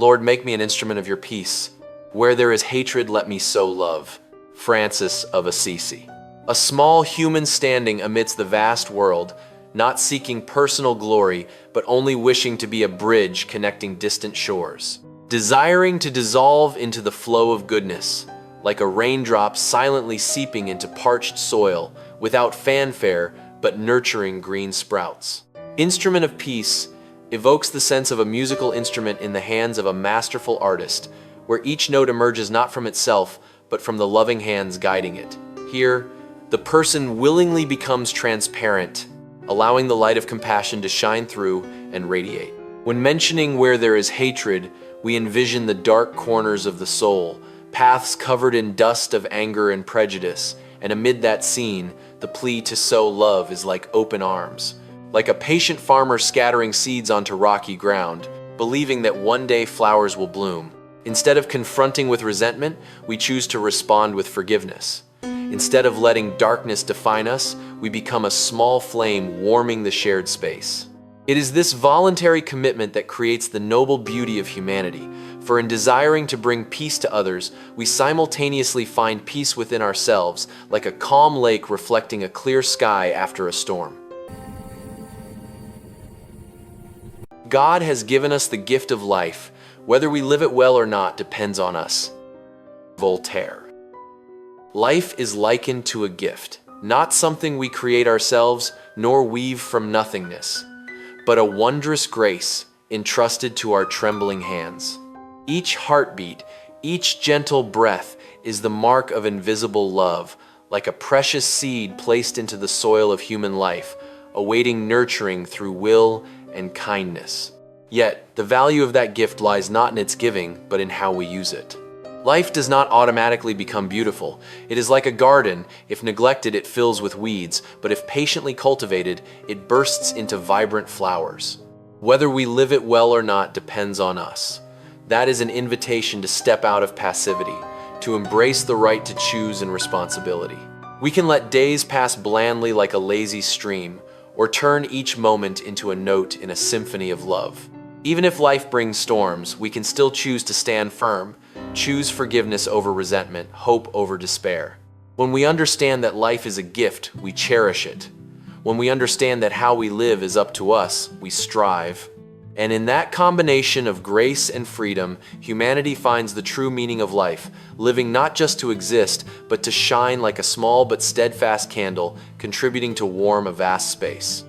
Lord, make me an instrument of your peace. Where there is hatred, let me sow love. Francis of Assisi. A small human standing amidst the vast world, not seeking personal glory, but only wishing to be a bridge connecting distant shores. Desiring to dissolve into the flow of goodness, like a raindrop silently seeping into parched soil, without fanfare, but nurturing green sprouts. Instrument of peace evokes the sense of a musical instrument in the hands of a masterful artist, where each note emerges not from itself, but from the loving hands guiding it. Here, the person willingly becomes transparent, allowing the light of compassion to shine through and radiate. When mentioning where there is hatred, we envision the dark corners of the soul, paths covered in dust of anger and prejudice, and amid that scene, the plea to sow love is like open arms. Like a patient farmer scattering seeds onto rocky ground, believing that one day flowers will bloom. Instead of confronting with resentment, we choose to respond with forgiveness. Instead of letting darkness define us, we become a small flame warming the shared space. It is this voluntary commitment that creates the noble beauty of humanity, for in desiring to bring peace to others, we simultaneously find peace within ourselves, like a calm lake reflecting a clear sky after a storm. God has given us the gift of life. Whether we live it well or not depends on us. Voltaire. Life is likened to a gift, not something we create ourselves nor weave from nothingness, but a wondrous grace entrusted to our trembling hands. Each heartbeat, each gentle breath is the mark of invisible love, like a precious seed placed into the soil of human life, awaiting nurturing through will and kindness. Yet, the value of that gift lies not in its giving, but in how we use it. Life does not automatically become beautiful. It is like a garden. If neglected, it fills with weeds, but if patiently cultivated, it bursts into vibrant flowers. Whether we live it well or not depends on us. That is an invitation to step out of passivity, to embrace the right to choose and responsibility. We can let days pass blandly like a lazy stream, or turn each moment into a note in a symphony of love. Even if life brings storms, we can still choose to stand firm, choose forgiveness over resentment, hope over despair. When we understand that life is a gift, we cherish it. When we understand that how we live is up to us, we strive. And in that combination of grace and freedom, humanity finds the true meaning of life, living not just to exist, but to shine like a small but steadfast candle, contributing to warm a vast space.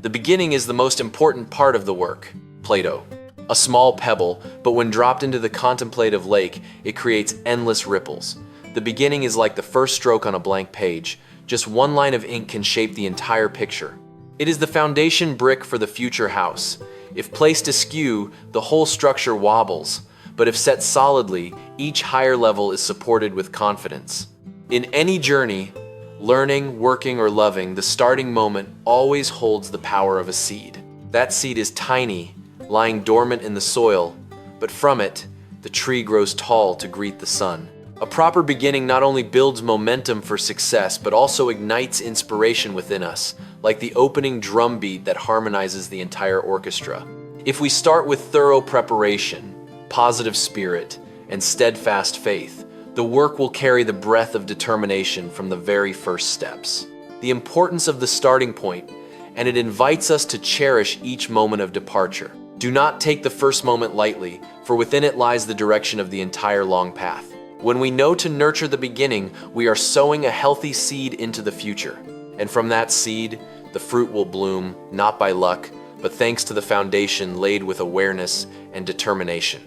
The beginning is the most important part of the work. Plato. A small pebble, but when dropped into the contemplative lake, it creates endless ripples. The beginning is like the first stroke on a blank page. Just one line of ink can shape the entire picture. It is the foundation brick for the future house. If placed askew, the whole structure wobbles, but if set solidly, each higher level is supported with confidence. In any journey, learning, working, or loving, the starting moment always holds the power of a seed. That seed is tiny, lying dormant in the soil, but from it, the tree grows tall to greet the sun. A proper beginning not only builds momentum for success, but also ignites inspiration within us, like the opening drum beat that harmonizes the entire orchestra. If we start with thorough preparation, positive spirit, and steadfast faith, the work will carry the breath of determination from the very first steps. The importance of the starting point, and it invites us to cherish each moment of departure. Do not take the first moment lightly, for within it lies the direction of the entire long path. When we know to nurture the beginning, we are sowing a healthy seed into the future. And from that seed, the fruit will bloom, not by luck, but thanks to the foundation laid with awareness and determination.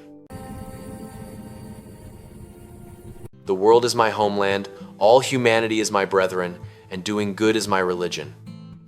The world is my homeland, all humanity is my brethren, and doing good is my religion.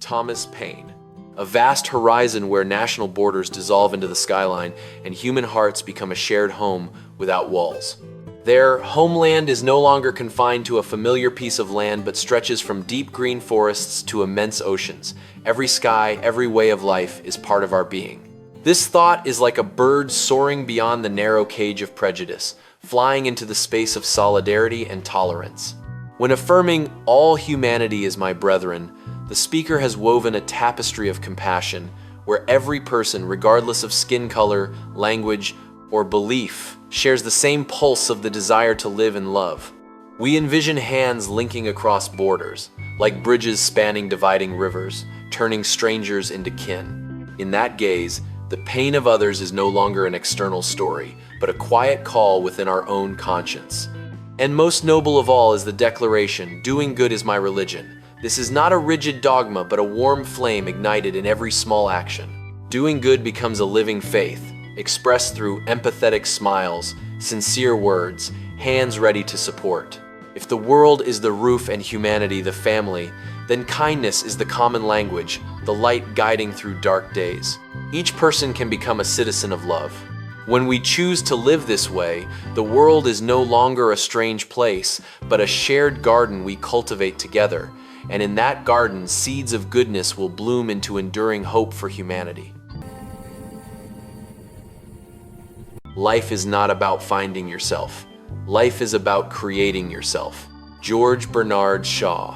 Thomas Paine. A vast horizon where national borders dissolve into the skyline and human hearts become a shared home without walls. Their homeland is no longer confined to a familiar piece of land, but stretches from deep green forests to immense oceans. Every sky, every way of life is part of our being. This thought is like a bird soaring beyond the narrow cage of prejudice, flying into the space of solidarity and tolerance. When affirming all humanity is my brethren, the speaker has woven a tapestry of compassion, where every person, regardless of skin color, language, or belief, shares the same pulse of the desire to live and love. We envision hands linking across borders, like bridges spanning dividing rivers, turning strangers into kin. In that gaze, the pain of others is no longer an external story, but a quiet call within our own conscience. And most noble of all is the declaration, "Doing good is my religion." This is not a rigid dogma, but a warm flame ignited in every small action. Doing good becomes a living faith, expressed through empathetic smiles, sincere words, hands ready to support. If the world is the roof and humanity the family, then kindness is the common language, the light guiding through dark days. Each person can become a citizen of love. When we choose to live this way, the world is no longer a strange place, but a shared garden we cultivate together. And in that garden, seeds of goodness will bloom into enduring hope for humanity. Life is not about finding yourself. Life is about creating yourself. George Bernard Shaw.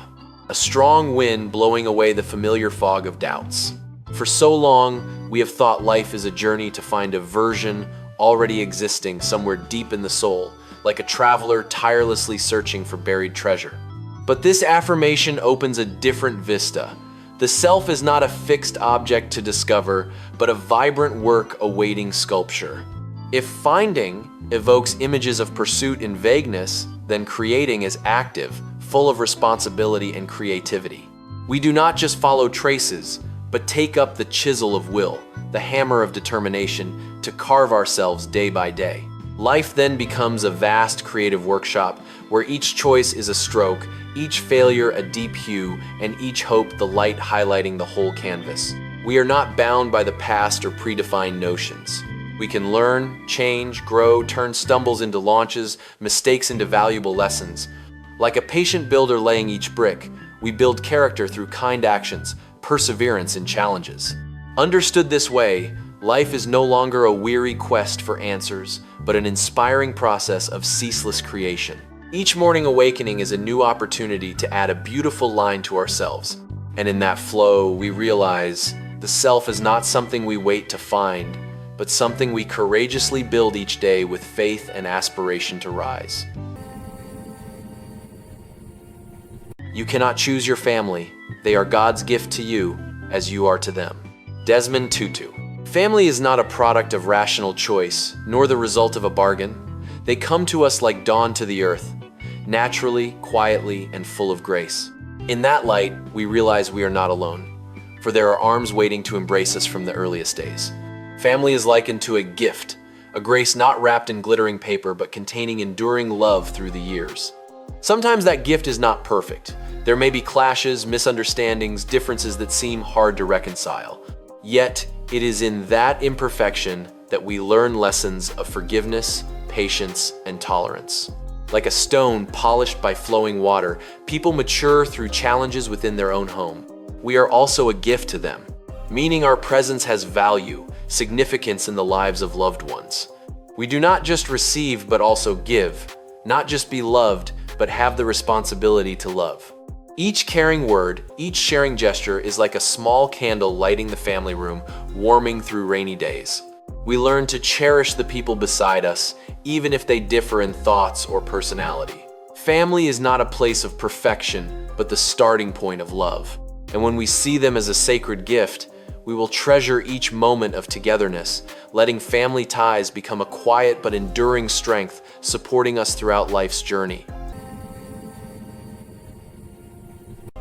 A strong wind blowing away the familiar fog of doubts. For so long, we have thought life is a journey to find a version already existing somewhere deep in the soul, like a traveler tirelessly searching for buried treasure. But this affirmation opens a different vista. The self is not a fixed object to discover, but a vibrant work awaiting sculpture. If finding evokes images of pursuit and vagueness, then creating is active, full of responsibility and creativity. We do not just follow traces, but take up the chisel of will, the hammer of determination, to carve ourselves day by day. Life then becomes a vast creative workshop where each choice is a stroke, each failure a deep hue, and each hope the light highlighting the whole canvas. We are not bound by the past or predefined notions. We can learn, change, grow, turn stumbles into launches, mistakes into valuable lessons. Like a patient builder laying each brick, we build character through kind actions, perseverance in challenges. Understood this way, life is no longer a weary quest for answers, but an inspiring process of ceaseless creation. Each morning awakening is a new opportunity to add a beautiful line to ourselves. And in that flow, we realize the self is not something we wait to find, but something we courageously build each day with faith and aspiration to rise. You cannot choose your family. They are God's gift to you, as you are to them. Desmond Tutu. Family is not a product of rational choice, nor the result of a bargain. They come to us like dawn to the earth, naturally, quietly, and full of grace. In that light, we realize we are not alone, for there are arms waiting to embrace us from the earliest days. Family is likened to a gift, a grace not wrapped in glittering paper, but containing enduring love through the years. Sometimes that gift is not perfect. There may be clashes, misunderstandings, differences that seem hard to reconcile. Yet, it is in that imperfection that we learn lessons of forgiveness, patience, and tolerance. Like a stone polished by flowing water, people mature through challenges within their own home. We are also a gift to them, meaning our presence has value, significance in the lives of loved ones. We do not just receive, but also give, not just be loved, but have the responsibility to love. Each caring word, each sharing gesture is like a small candle lighting the family room, warming through rainy days. We learn to cherish the people beside us, even if they differ in thoughts or personality. Family is not a place of perfection, but the starting point of love. And when we see them as a sacred gift, we will treasure each moment of togetherness, letting family ties become a quiet but enduring strength, supporting us throughout life's journey.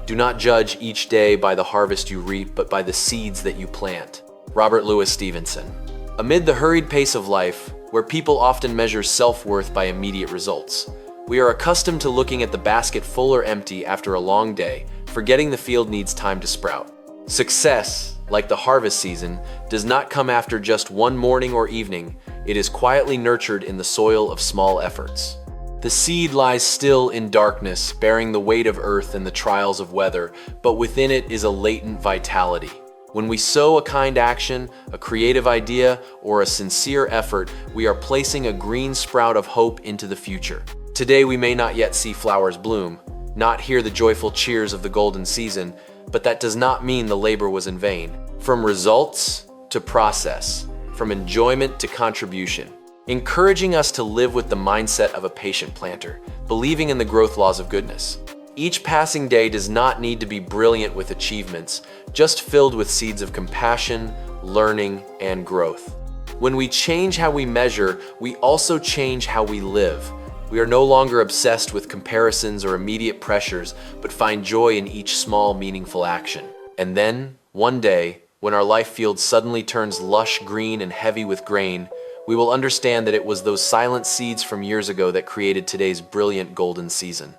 Do not judge each day by the harvest you reap, but by the seeds that you plant. Louis Stevenson. Amid the hurried pace of life, where people often measure self-worth by immediate results, we are accustomed to looking at the basket full or empty after a long day, forgetting the field needs time to sprout. Success, like the harvest season, does not come after just one morning or evening. It is quietly nurtured in the soil of small efforts. The seed lies still in darkness, bearing the weight of earth and the trials of weather, but within it is a latent vitality. When we sow a kind action, a creative idea, or a sincere effort, we are placing a green sprout of hope into the future. Today we may not yet see flowers bloom, not hear the joyful cheers of the golden season, but that does not mean the labor was in vain. from results to process, from enjoyment to contribution, encouraging us to live with the mindset of a patient planter, believing in the growth laws of goodness. Each passing day does not need to be brilliant with achievements, just filled with seeds of compassion, learning, and growth. When we change how we measure, we also change how we live. We are no longer obsessed with comparisons or immediate pressures, but find joy in each small, meaningful action. And then, one day, when our life field suddenly turns lush green and heavy with grain, we will understand that it was those silent seeds from years ago that created today's brilliant golden season.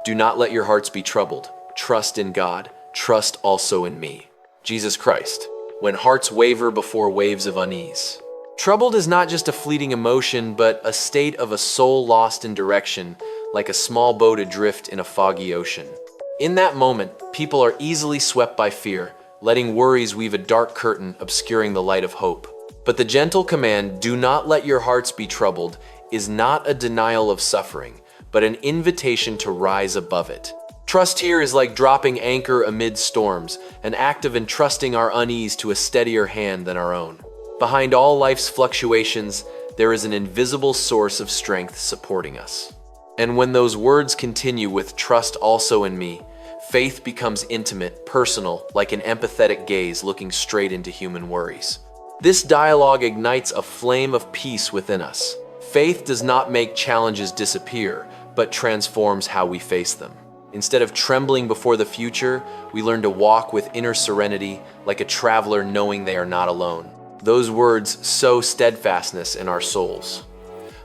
Do not let your hearts be troubled. Trust in God. Trust also in me. Jesus Christ. When hearts waver before waves of unease. Troubled is not just a fleeting emotion, but a state of a soul lost in direction, like a small boat adrift in a foggy ocean. In that moment, people are easily swept by fear, letting worries weave a dark curtain obscuring the light of hope. But the gentle command, "Do not let your hearts be troubled," is not a denial of suffering, but an invitation to rise above it. Trust here is like dropping anchor amid storms, an act of entrusting our unease to a steadier hand than our own. Behind all life's fluctuations, there is an invisible source of strength supporting us. And when those words continue with "trust also in me," faith becomes intimate, personal, like an empathetic gaze looking straight into human worries. This dialogue ignites a flame of peace within us. Faith does not make challenges disappear, but transforms how we face them. Instead of trembling before the future, we learn to walk with inner serenity, like a traveler knowing they are not alone. Those words sow steadfastness in our souls.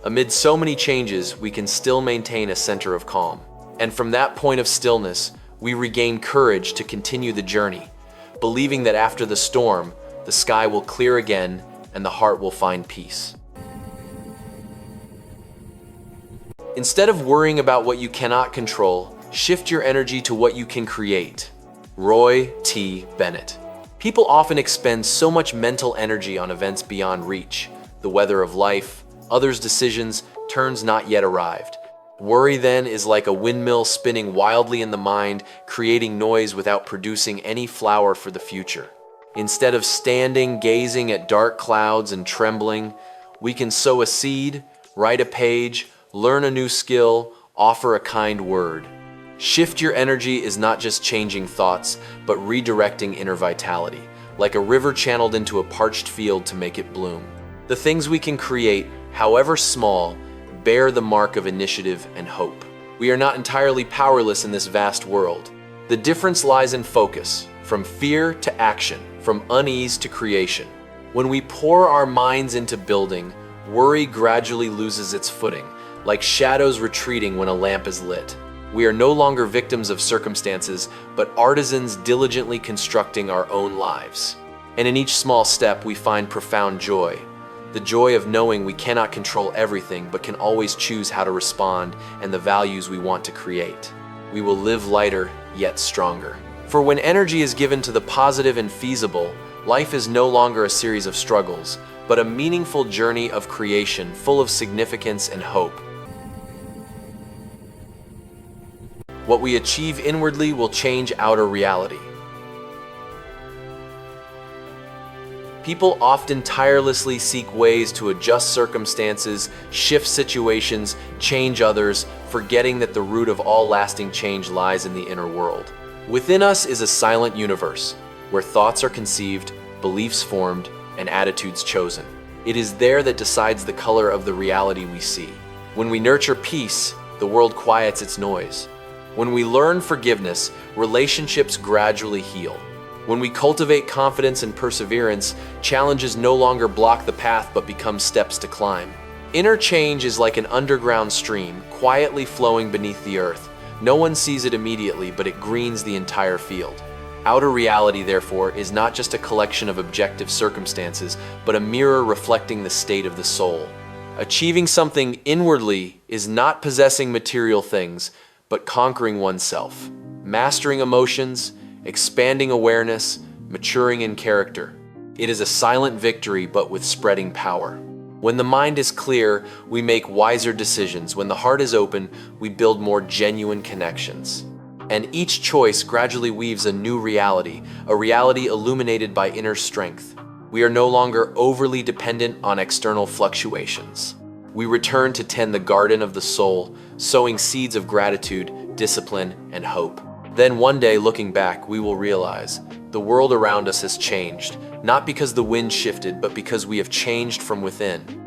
Amid so many changes, we can still maintain a center of calm. And from that point of stillness, we regain courage to continue the journey, believing that after the storm, the sky will clear again and the heart will find peace. Instead of worrying about what you cannot control, shift your energy to what you can create. Roy T. Bennett. People often expend so much mental energy on events beyond reach, the weather of life, others' decisions, turns not yet arrived. Worry then is like a windmill spinning wildly in the mind, creating noise without producing any flower for the future. Instead of standing, gazing at dark clouds and trembling, we can sow a seed, write a page, learn a new skill, offer a kind word. Shift your energy is not just changing thoughts, but redirecting inner vitality, like a river channeled into a parched field to make it bloom. The things we can create, however small, bear the mark of initiative and hope. We are not entirely powerless in this vast world. The difference lies in focus, from fear to action, from unease to creation. When we pour our minds into building, worry gradually loses its footing, like shadows retreating when a lamp is lit. We are no longer victims of circumstances, but artisans diligently constructing our own lives. And in each small step, we find profound joy. The joy of knowing we cannot control everything, but can always choose how to respond and the values we want to create. We will live lighter, yet stronger. For when energy is given to the positive and feasible, life is no longer a series of struggles, but a meaningful journey of creation full of significance and hope. What we achieve inwardly will change outer reality. People often tirelessly seek ways to adjust circumstances, shift situations, change others, forgetting that the root of all lasting change lies in the inner world. Within us is a silent universe, where thoughts are conceived, beliefs formed, and attitudes chosen. It is there that decides the color of the reality we see. When we nurture peace, the world quiets its noise. When we learn forgiveness, relationships gradually heal. When we cultivate confidence and perseverance, challenges no longer block the path but become steps to climb. Inner change is like an underground stream, quietly flowing beneath the earth. No one sees it immediately, but it greens the entire field. Outer reality, therefore, is not just a collection of objective circumstances, but a mirror reflecting the state of the soul. Achieving something inwardly is not possessing material things, but conquering oneself, mastering emotions, expanding awareness, maturing in character. It is a silent victory, but with spreading power. When the mind is clear, we make wiser decisions. When the heart is open, we build more genuine connections. And each choice gradually weaves a new reality, a reality illuminated by inner strength. We are no longer overly dependent on external fluctuations. We return to tend the garden of the soul, sowing seeds of gratitude, discipline, and hope. Then one day, looking back, we will realize the world around us has changed, not because the wind shifted, but because we have changed from within.